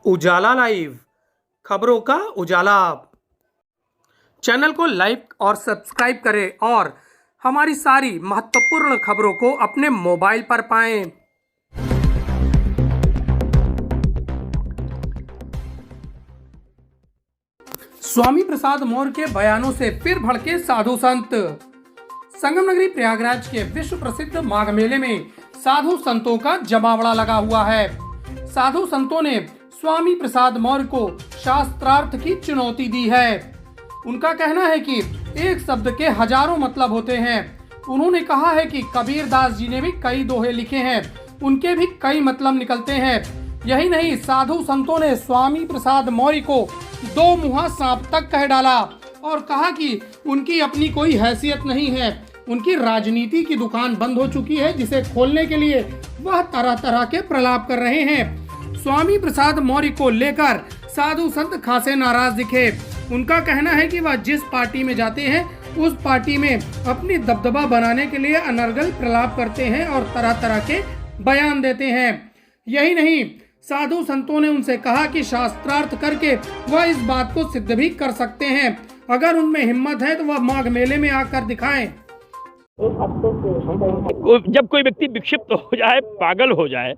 उजाला live, खबरों का उजाला। Channel को लाइक और सब्सक्राइब करें और हमारी सारी महत्वपूर्ण खबरों को अपने मोबाइल पर पाएं। स्वामी प्रसाद मौर्य के बयानों से फिर भड़के साधु संत। संगम नगरी प्रयागराज के विश्व प्रसिद्ध माघ मेले में साधु संतों का जमावड़ा लगा हुआ है। साधु संतों ने स्वामी प्रसाद मौर्य को शास्त्रार्थ की चुनौती दी है। उनका कहना है कि एक शब्द के हजारों मतलब होते हैं। उन्होंने कहा है कि कबीर दास जी ने भी कई दोहे लिखे हैं, उनके भी कई मतलब निकलते हैं। यही नहीं, साधु संतों ने स्वामी प्रसाद मौर्य को दो मुहा सांप तक कह डाला और कहा कि उनकी अपनी कोई हैसियत नहीं है। उनकी राजनीति की दुकान बंद हो चुकी है, जिसे खोलने के लिए वह तरह तरह के प्रलाप कर रहे हैं। स्वामी प्रसाद मौर्य को लेकर साधु संत खासे नाराज दिखे। उनका कहना है कि वह जिस पार्टी में जाते हैं उस पार्टी में अपनी दबदबा बनाने के लिए अनर्गल प्रलाप करते हैं और तरह तरह के बयान देते हैं। यही नहीं, साधु संतों ने उनसे कहा कि शास्त्रार्थ करके वह इस बात को सिद्ध भी कर सकते हैं। अगर उनमें हिम्मत है तो वह माघ मेले में आकर दिखाएं। जब कोई व्यक्ति विक्षिप्त हो जाए, पागल हो जाए,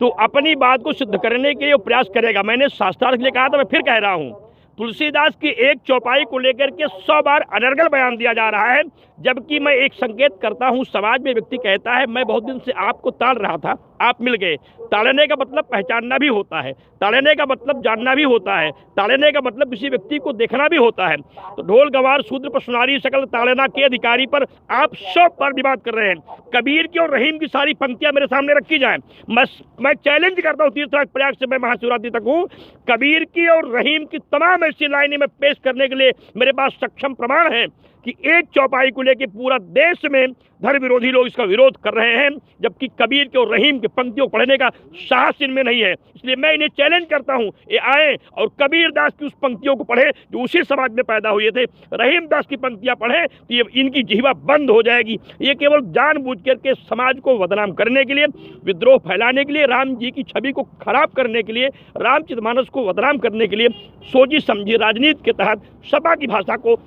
तो अपनी बात को सिद्ध करने के लिए प्रयास करेगा। मैंने शास्त्रार्थ के लिए कहा था, मैं फिर कह रहा हूँ, तुलसीदास की एक चौपाई को लेकर के 100 बार अनर्गल बयान दिया जा रहा है। जबकि मैं एक संकेत करता हूँ, समाज में व्यक्ति कहता है मैं बहुत दिन से आपको ताड़ रहा था, आप मिल गए। ताड़ने का मतलब पहचानना भी होता है, ताड़ने का मतलब जानना भी होता है, ताड़ने का मतलब किसी व्यक्ति को देखना भी होता है। तो ढोल गवार शूद्र पर सुनारी सकल ताड़ना के अधिकारी पर आप 100 बार विवाद कर रहे हैं। कबीर की और रहीम की सारी पंक्तियां मेरे सामने रखी जाएं। मैं चैलेंज करता हूँ, तीर्थराज प्रयाग से मैं महाशिवरात्रि तक हूँ, कबीर की और रहीम की तमाम ऐसी लाइनें मैं पेश करने के लिए मेरे पास सक्षम प्रमाण है कि एक चौपाई को लेकर पूरा देश में धर्म विरोधी लोग इसका विरोध कर रहे हैं, जबकि कबीर के और रहीम के पंक्तियों को पढ़ने का साहस इनमें नहीं है। इसलिए मैं इन्हें चैलेंज करता हूं, ये आए और कबीर दास की उस पंक्तियों को पढ़े जो उसी समाज में पैदा हुए थे। रहीम दास की पंक्तियां पढ़ें तो ये इनकी जिह्वा बंद हो जाएगी। ये केवल जानबूझ करके समाज को बदनाम करने के लिए, विद्रोह फैलाने के लिए, राम जी की छवि को खराब करने के लिए, रामचरितमानस को बदनाम करने के लिए सोची समझी राजनीति के तहत सपा की भाषा को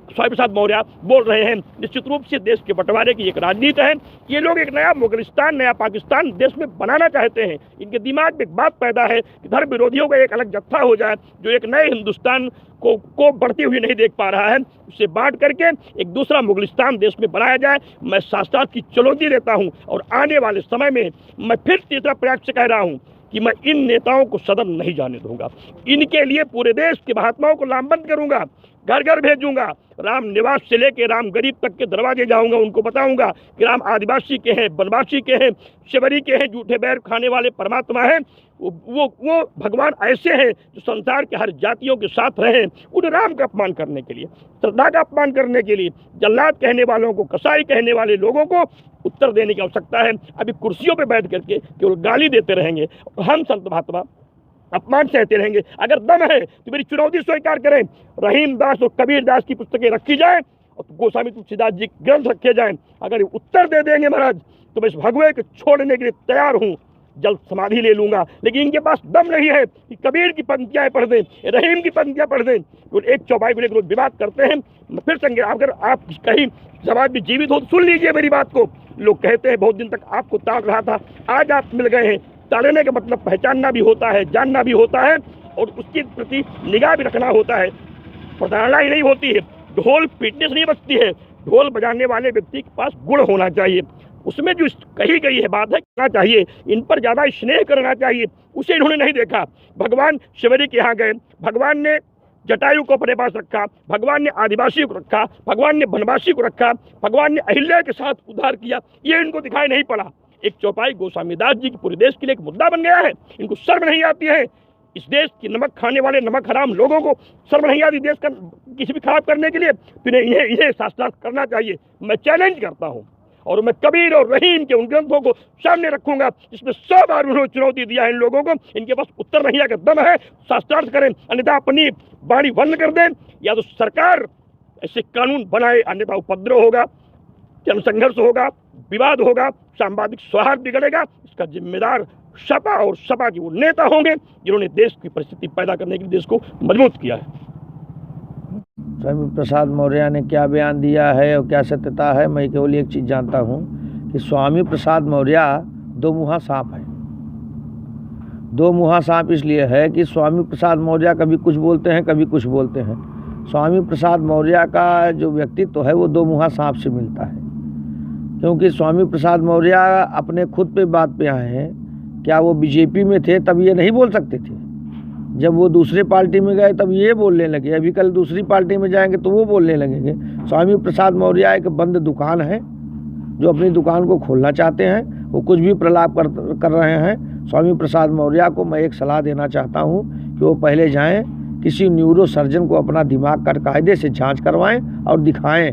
स्वामी प्रसाद मौर्य बोल रहे हैं। निश्चित रूप से देश के बंटवारे की एक राजनीति है। ये लोग एक नया मुगलिस्तान, नया पाकिस्तान देश में बनाना चाहते हैं। इनके दिमाग में एक बात पैदा है कि धर्म विरोधियों का एक अलग जत्था हो जाए जो एक नए हिंदुस्तान को बढ़ती हुई नहीं देख पा रहा है। उसे बांट करके एक दूसरा मुगलिस्तान देश में बनाया जाए। मैं शास्त्रार्थ की चुनौती देता हूँ और आने वाले समय में मैं फिर तीसरा प्रयास से कह रहा हूँ कि मैं इन नेताओं को सदन नहीं जाने दूंगा। इनके लिए पूरे देश के महात्माओं को लामबंद करूंगा, घर घर भेजूंगा, राम निवास से लेके राम गरीब तक के दरवाजे जाऊंगा। उनको बताऊंगा कि राम आदिवासी के हैं, बनवासी के हैं, शिवरी के हैं, जूठे बैर खाने वाले परमात्मा हैं। वो भगवान ऐसे हैं जो संसार के हर जातियों के साथ रहे। उन राम का अपमान करने के लिए, श्रद्धा का अपमान करने के लिए जल्लाद कहने वालों को, कसाई कहने वाले लोगों को उत्तर देने की आवश्यकता है। अभी कुर्सियों पर बैठ करके केवल गाली देते रहेंगे और हम संत महात्मा अपमान सहते रहेंगे। अगर दम है तो मेरी चुनौती स्वीकार करें। रहीम दास और कबीर दास की पुस्तकें रखी जाएं और गोस्वामी तुलसीदास जी ग्रंथ रखे जाएं। अगर उत्तर दे देंगे महाराज तो मैं इस भगवे को छोड़ने के लिए तैयार हूँ, जल्द समाधि ले लूंगा। लेकिन इनके पास दम नहीं है कि कबीर की पंक्तियां पढ़ दें, रहीम की पंक्तियां पढ़ दें। तो एक चौपाई को लेकर विवाद करते हैं। फिर संगे अगर आप कहीं समाज में जीवित हो तो सुन लीजिए मेरी बात को। लोग कहते हैं बहुत दिन तक आपको ताड़ रहा था, आज आप मिल गए हैं। ताड़ने का मतलब पहचानना भी होता है, जानना भी होता है और उसके प्रति निगाह भी रखना होता है। प्रताड़ना ही नहीं होती है, ढोल पीटने से नहीं बचती है। ढोल बजाने वाले व्यक्ति के पास गुण होना चाहिए, उसमें जो कही गई है बात है करना चाहिए, इन पर ज़्यादा स्नेह करना चाहिए। उसे इन्होंने नहीं देखा। भगवान शिवरी के यहाँ गए, भगवान ने जटायु को अपने पास रखा, भगवान ने आदिवासी को रखा, भगवान ने बनवासी को रखा, भगवान ने अहिल्या के साथ उद्धार किया। ये इनको दिखाई नहीं पड़ा। एक चौपाई गोस्वामी दास जी की पूरे देश के लिए एक मुद्दा बन गया है। इनको शर्म नहीं आती है। इस देश की नमक खाने वाले नमक हराम लोगों को शर्म नहीं आती देश का किसी भी खराब करने के लिए। तो इन्हें शास्त्रार्थ करना चाहिए। मैं चैलेंज करता हूँ और मैं कबीर और रहीम के उन ग्रंथों को सामने रखूंगा जिसमें 100 बार उन्होंने चुनौती दिया है इन लोगों को। इनके पास उत्तर नहीं आकर दम है, शास्त्रार्थ करें, अन्यथा अपनी वाणी बंद कर दें या तो सरकार ऐसे कानून बनाए, अन्यथा उपद्रव होगा, जनसंघर्ष होगा, विवाद होगा, सांवादिक सौहार्द बिगड़ेगा। इसका जिम्मेदार सपा और सपा के वो नेता होंगे जिन्होंने देश की परिस्थिति पैदा करने के लिए देश को मजबूत किया है। स्वामी प्रसाद मौर्य ने क्या बयान दिया है और क्या सत्यता है, मैं केवल एक चीज़ जानता हूँ कि स्वामी प्रसाद मौर्य दो मुहा सांप है। दो मुहा सांप इसलिए है कि स्वामी प्रसाद मौर्य कभी कुछ बोलते हैं, कभी कुछ बोलते हैं। स्वामी प्रसाद मौर्य का जो व्यक्तित्व है वो दो मुहा सांप से मिलता है, क्योंकि स्वामी प्रसाद मौर्य अपने खुद पे बात पे आए हैं। क्या वो बीजेपी में थे तब ये नहीं बोल सकते थे? जब वो दूसरे पार्टी में गए तब ये बोलने लगे, अभी कल दूसरी पार्टी में जाएंगे तो वो बोलने लगेंगे। स्वामी प्रसाद मौर्य एक बंद दुकान है, जो अपनी दुकान को खोलना चाहते हैं, वो कुछ भी प्रलाप कर रहे हैं। स्वामी प्रसाद मौर्य को मैं एक सलाह देना चाहता हूँ कि वो पहले जाएं, किसी न्यूरो सर्जन को अपना दिमाग का कायदे से जांच करवाएं और दिखाएं,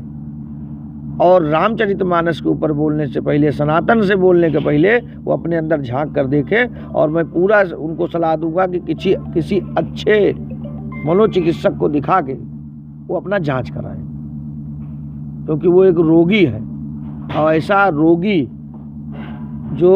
और रामचरितमानस के ऊपर बोलने से पहले, सनातन से बोलने के पहले वो अपने अंदर झांक कर देखें। और मैं पूरा उनको सलाह दूंगा कि किसी अच्छे मनोचिकित्सक को दिखा के वो अपना जांच कराएं, क्योंकि वो एक रोगी है। और ऐसा रोगी जो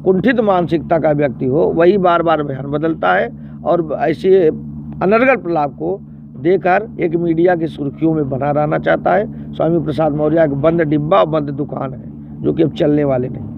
कुंठित मानसिकता का व्यक्ति हो वही बार बार बयान बदलता है, और ऐसे अनर्गल प्रलाप को देकर एक मीडिया की सुर्खियों में बना रहना चाहता है। स्वामी प्रसाद मौर्य एक बंद डिब्बा और बंद दुकान है, जो कि अब चलने वाले नहीं।